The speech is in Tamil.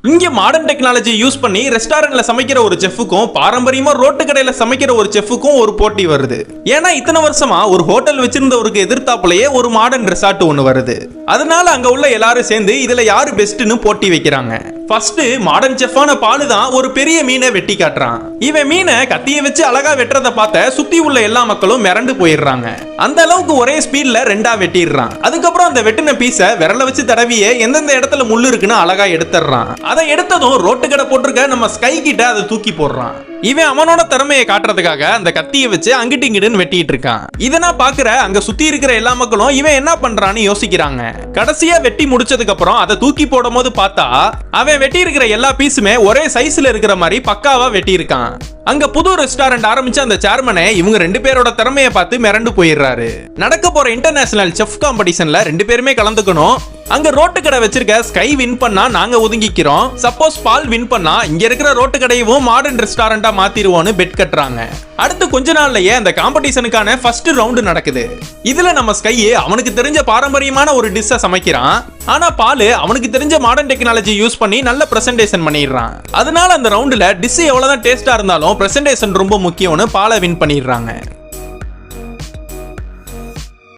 இங்க மாடர்ன் டெக்னாலஜி யூஸ் பண்ணி ரெஸ்டாரண்ட்ல சமைக்கிற ஒரு செஃப்புக்கும் பாரம்பரியமா ரோட்டு கடையில சமைக்கிற ஒரு செஃப்புக்கும் ஒரு போட்டி வருது. ஏன்னா இத்தனை வருஷமா ஒரு ஹோட்டல் வச்சிருந்தவருக்கு எதிர்த்தாப்புலயே ஒரு மாடர்ன் ரெசார்ட் ஒன்னு வருது. அதனால அங்க உள்ள எல்லாரும் சேர்ந்து இதுல யாரு பெஸ்ட்னு போட்டி வைக்கிறாங்க. ஃபர்ஸ்ட் மாடர்ன் செஃப்பான பாலு தான் ஒரு பெரிய மீனை வெட்டி காட்டுறான். இவன் மீனை கத்திய வச்சு அழகா வெட்டுறத பார்த்த சுத்தி உள்ள எல்லா மக்களும் மிரண்டு போயிடுறாங்க. அந்த அளவுக்கு ஒரே ஸ்பீட்ல ரெண்டா வெட்டிடுறான். அதுக்கப்புறம் அந்த வெட்டின பீஸ விரல வச்சு தடவியே எந்தெந்த இடத்துல முள்ளு இருக்குன்னு அழகா எடுத்துறான். அதை எடுத்ததும் ரோட்டு கடை போட்டிருக்க நம்ம ஸ்கை கிட்ட அதை தூக்கி போடுறான். இவன் அவனோட திறமையை காட்டுறதுக்காக அந்த கத்தியை வச்சு அங்கிட்டு இங்கிட்டுன்னு வெட்டிட்டு இருக்கான். இதனா பாக்குற அங்க சுத்தி இருக்கிற எல்லா மக்களும் இவன் என்ன பண்றான்னு யோசிக்கிறாங்க. கடைசியா வெட்டி முடிச்சதுக்கு அப்புறம் அதை தூக்கி போடும் போது பார்த்தா அவன் வெட்டி இருக்கிற எல்லா பீஸுமே ஒரே சைஸ்ல இருக்கிற மாதிரி பக்காவா வெட்டி இருக்கான். அங்க புது ரெஸ்டாரண்ட் ஆரம்பிச்ச அந்த சேர்மனே இவங்க ரெண்டு பேரோட திறமையை பார்த்து மிரண்டு போயிடுறாரு. நடக்க போற இன்டர்நேஷனல் செஃப் காம்படிஷன்ல ரெண்டு பேருமே கலந்துக்கணும். அங்க ரோட்டு கடை வச்சிருக்க ஸ்கை வின் பண்ணா நாங்க ஒதுங்கிக்கிறோம், சப்போஸ் பால் வின் பண்ணா இங்க இருக்கிற ரோட்டு கடையவும் மாடர்ன் ரெஸ்டாரண்டா மாத்திடுவோம்னு பெட் கட்டுறாங்க. அடுத்து கொஞ்ச நாள்லயே அந்த காம்படிஷனுக்கான ஃபர்ஸ்ட் ரவுண்ட் நடக்குது. இதுல நம்ம ஸ்கை அவனுக்கு தெரிஞ்ச பாரம்பரியமான ஒரு டிஷ்ஷை சமைக்கிறான். ஆனா பாலு அவனுக்கு தெரிஞ்ச மாடர்ன் டெக்னாலஜி யூஸ் பண்ணி நல்ல பிரசன்டேஷன் பண்ணிடுறான். அதனால அந்த ரவுண்டுல டிஷ் எவ்வளவுதான் டேஸ்டா இருந்தாலும் பிரசன்டேஷன் ரொம்ப முக்கியம்னு பாலை வின் பண்ணிடுறாங்க.